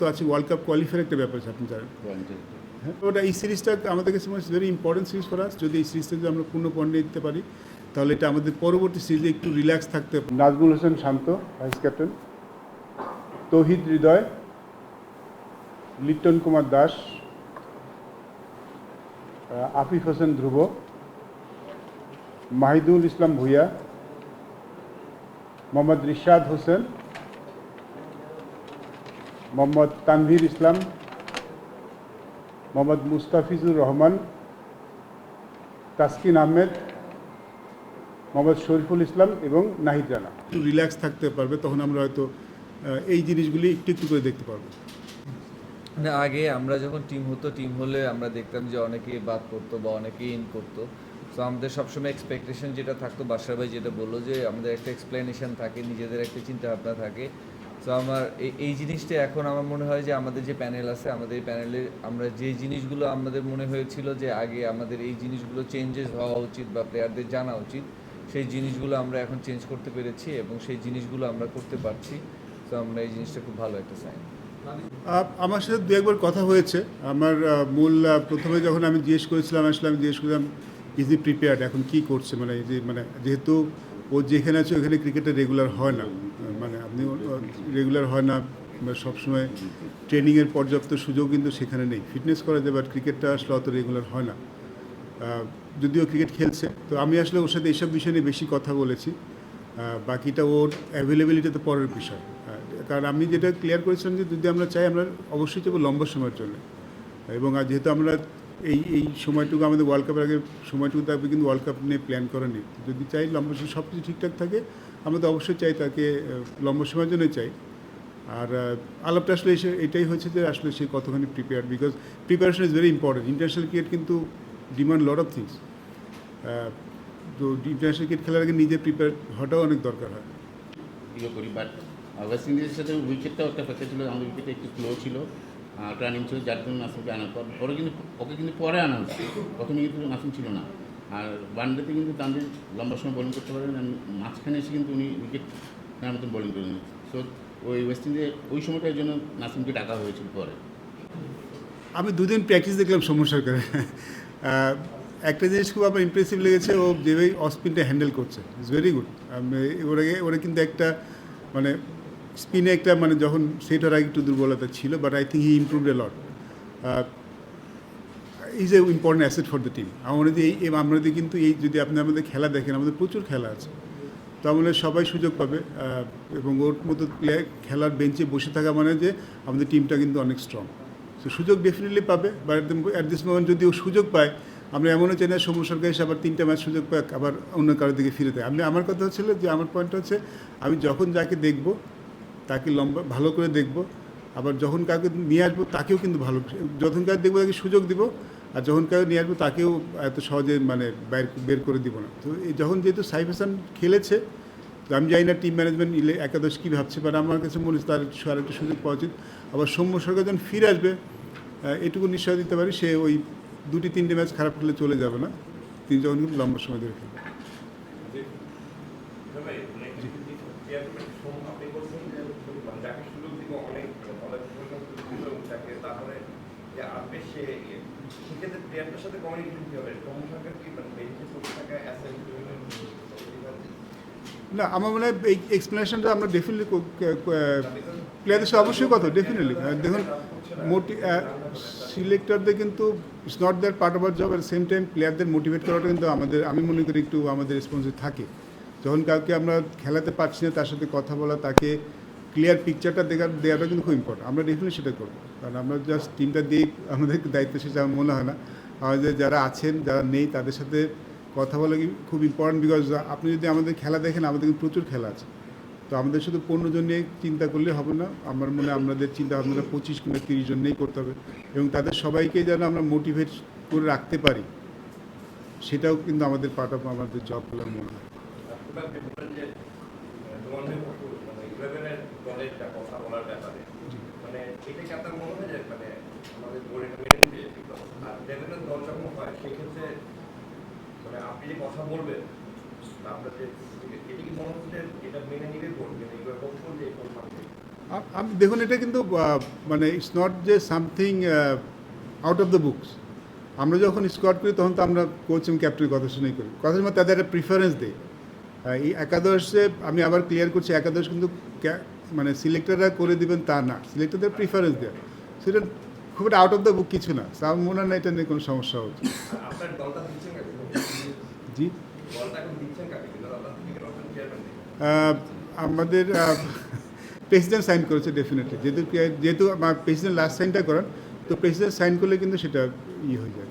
তো আছে world cup qualifier একটা ব্যাপার আছে আপনি জানেন। হ্যাঁ, ওটা এই সিরিজটা আমাদের কাছে very important series for us. যদি এই সিরিজটা যদি আমরা পূর্ণ পয়েন্ট দিতে পারি তাহলে এটা আমাদের পরবর্তী সিরিজে একটু রিল্যাক্স থাকতে। নাজমুল হোসেন শান্ত ভাইস ক্যাপ্টেন, তৌহিদ হৃদয়, লিটন কুমার দাস, আফিফ হোসেন ধ্রুব, মাহিদুল ইসলাম ভুইয়া, মোহাম্মদ রিশাদ হোসেন, মোহাম্মদ তানভীর ইসলাম, মোহাম্মদ মুস্তাফিজুর রহমান, তাসকিন আহমেদ, মোহাম্মদ শরীফুল ইসলাম এবং নাহিদ রানা। একটু রিল্যাক্স থাকতে পারবে, তখন আমরা হয়তো এই জিনিসগুলি একটু একটু করে দেখতে পারবো। না, আগে আমরা যখন টিম হলে আমরা দেখতাম যে অনেকে বাদ পড়তো বা অনেকে ইন করতো। সো আমাদের সবসময় এক্সপেকটেশন যেটা থাকতো, বাসার ভাই যেটা বললো যে আমাদের একটা এক্সপ্লেনেশন থাকে, নিজেদের একটা চিন্তাভাবনা থাকে। সো আমার এই জিনিসটা এখন আমার মনে হয় যে আমাদের যে প্যানেল আছে, আমাদের এই প্যানেলে আমরা যে জিনিসগুলো আমাদের মনে হয়েছিল যে আগে আমাদের এই জিনিসগুলো চেঞ্জেস হওয়া উচিত বা প্লেয়ারদের জানা উচিত, সেই জিনিসগুলো আমরা এখন চেঞ্জ করতে পেরেছি এবং সেই জিনিসগুলো আমরা করতে পারছি। সো আমরা এই জিনিসটা খুব ভালো একটা সাইন। আমার সাথে দু একবার কথা হয়েছে। আমার মূল প্রথমে যখন আমি জিজ্ঞেস করেছিলাম, আসলে আমি জিজ্ঞেস করলাম ইজ ই প্রিপেয়ার্ড, এখন কী করছে, মানে এই যে মানে যেহেতু ও যেখানে আছে ওখানে ক্রিকেটে রেগুলার হয় না, মানে আপনি রেগুলার হয় না, সবসময় ট্রেনিংয়ের পর্যাপ্ত সুযোগ কিন্তু সেখানে নেই। ফিটনেস করা যায়, বাট ক্রিকেটটা আসলে অত রেগুলার হয় না, যদিও ক্রিকেট খেলছে। তো আমি আসলে ওর সাথে এইসব বিষয় নিয়ে বেশি কথা বলেছি। বাকিটা ওর অ্যাভেলেবিলিটি তো পরের বিষয়। কারণ আমি যেটা ক্লিয়ার করেছিলাম যে যদি আমরা চাই, আমরা অবশ্যই যাবো লম্বা সময়ের জন্য। এবং যেহেতু আমরা এই সময়টুকু আমাদের ওয়ার্ল্ড কাপের আগে সময়টুকু থাকবে, কিন্তু ওয়ার্ল্ড কাপ নিয়ে প্ল্যান করা নেই। যদি চাই লম্বা সময় সব কিছু ঠিকঠাক থাকে, আমরা তো অবশ্যই চাই তাকে লম্বা সময়ের জন্যই চাই। আর আলাপটা আসলে এটাই হয়েছে যে আসলে সে কতখানি prepare, because preparation is very important. International cricket কিন্তু ডিমান্ড লট অফ থিংস। তো ইন্টারন্যাশনাল ক্রিকেট খেলার আগে নিজে প্রিপেয়ার হওয়াটাও অনেক দরকার হয়। করি, বাট ওয়েস্ট ইন্ডিজের সাথে উইকেটটাও একটা ফ্যাক্টর ছিল। আমাদের উইকেটে একটু স্লো ছিল, টার্নিং ছিল, যার জন্য নাসিমকে আনার পর ওকে কিন্তু পরে আনা হচ্ছে। প্রথমে কিন্তু নাসিম ছিল না। আর ওয়ান ডেতে কিন্তু তানভীর লম্বা সময় বোলিং করতে পারেন, মাঝখানে এসে কিন্তু উনি উইকেট নেওয়ার মতন বোলিং করে নিয়েছেন। সো ওই ওয়েস্ট ইন্ডিজে ওই সময়টার জন্য নাসিমকে ডাকা হয়েছিল পরে। আমি দুদিন প্র্যাকটিস দেখলাম সৌম্য সরকারের। একটা জিনিস খুব আমার ইমপ্রেসিভ লেগেছে, ও যেভাবে অফ-স্পিনটা হ্যান্ডেল করছে, ইটস ভেরি গুড। ওরা কিন্তু একটা মানে স্পিনে একটা মানে যখন সেট হওয়ার আগে একটু দুর্বলতা ছিল, but I think he improved A lot. Is a important asset for the team. আমরা যদি কিন্তু এই যদি আপনি আমাদের খেলা দেখেন, আমাদের প্রচুর খেলা আছে, তো আমাদের সবাই সুযোগ পাবে। এবং ওর মতো প্লেয়ার খেলার বেঞ্চে বসে থাকা মানে যে আমাদের টিমটা কিন্তু অনেক স্ট্রং। তো সুযোগ ডেফিনেটলি পাবে, বাট অ্যাট দিস মোমেন্ট যদি ও সুযোগ পায়, আমরা এমনও চাই না সৌম্য সরকার এসে আবার 3টা ম্যাচ সুযোগ পায় আবার অন্য কারোর দিকে ফিরে যায়। আমার কথা হচ্ছিল যে আমার পয়েন্ট হচ্ছে, আমি যখন যাকে দেখব তাকে লম্বা ভালো করে দেখব, আবার যখন কাউকে নিয়ে আসবো তাকেও কিন্তু ভালো, যখন কাউকে দেখবো তাকে সুযোগ দিব, আর যখন কাউকে নিয়ে আসবো তাকেও এত সহজে মানে বের করে দিব না। তো যখন যেহেতু সাইফ হাসান খেলেছে, তো আমি জানি না টিম ম্যানেজমেন্ট একাদশ কী ভাবছে, বাট আমার কাছে মনে হচ্ছে তার আরেকটা সুযোগ পাওয়া উচিত। আবার সৌম্য সরকার যখন ফিরে আসবে, এটুকু নিশ্চয় দিতে পারি, সে ওই 2-3টে ম্যাচ খারাপ খেলে চলে যাবে না, তিনি যখন কিন্তু লম্বা সময় ধরে খেলবে। না, আমার মনে হয় এই এক্সপ্লেনেশনটা আমরা ডেফিনেটলি প্লেয়ারদের সাথে অবশ্যই কথা ডেফিনেটলি দেখুন, সিলেক্টরদের কিন্তু it's not that part of our job. At same time প্লেয়ারদের মোটিভেট করাটা কিন্তু আমাদের, আমি মনে করি একটু আমাদের রেসপন্সিভ থাকে। যখন কাউকে আমরা খেলাতে পারছি না, তার সাথে কথা বলা, তাকে ক্লিয়ার পিকচারটা দেওয়াটা কিন্তু খুব ইম্পর্টেন্ট। আমরা ডেফিনেটলি সেটা করবো, কারণ আমরা জাস্ট টিমটা দিয়ে আমাদের দায়িত্ব শেষে আমার মনে হয় না। আমাদের যারা আছেন যারা নেই তাদের সাথে কথা বলা খুব ইম্পর্টেন্ট, বিকজ আপনি যদি আমাদের খেলা দেখেন, আমাদের কিন্তু প্রচুর খেলা আছে। তো আমাদের শুধু 15 জন নিয়ে চিন্তা করলে হবে না, আমার মনে হয় আমাদের চিন্তা ভাবনাটা 25 কিংবা 30 জন নিয়েই করতে হবে, এবং তাদের সবাইকে যেন আমরা মোটিভেট করে রাখতে পারি, সেটাও কিন্তু আমাদের পার্ট অফ আমাদের জব বলে মনে হয়। আপনি যে কথা বলবেন, আপনাদের এটা কি মনে হচ্ছে এটা মেনে নিবে বোর্ড, মানে এইভাবে বক্তব্য দিয়ে আমি দেখুন এটা কিন্তু মানে ইটস নট যে something out of the books. আমরা যখন স্কোয়াড করি তখন তো আমরা কোচ এবং ক্যাপ্টেনের কথা শুনেই করি, কথার মধ্যে তাদের একটা প্রিফারেন্স দিই। এই একাদশে আমি আবার ক্লিয়ার করছি, একাদশ কিন্তু মানে সিলেক্টররা করে দিবেন তা না, সিলেক্টরদের প্রিফারেন্স দেয়, সেটা খুব একটা আউট অফ দ্য বুক কিছু না। আমার মনে হয় না এটা নিয়ে কোনো সমস্যা হচ্ছে। আপনার দলটা দিচ্ছেন কাকে? জি, দলটা এখন দিচ্ছেন কাকে? কিন্তু আপনার ক্রিকেট অফিস চেয়ারম্যান নেই। আমাদের প্রেসিডেন্ট সাইন করেছে ডেফিনেটলি, যেহেতু আমার প্রেসিডেন্ট লাস্ট সাইনটা করেন, তো প্রেসিডেন্ট সাইন করলে কিন্তু সেটা হয়ে যায়।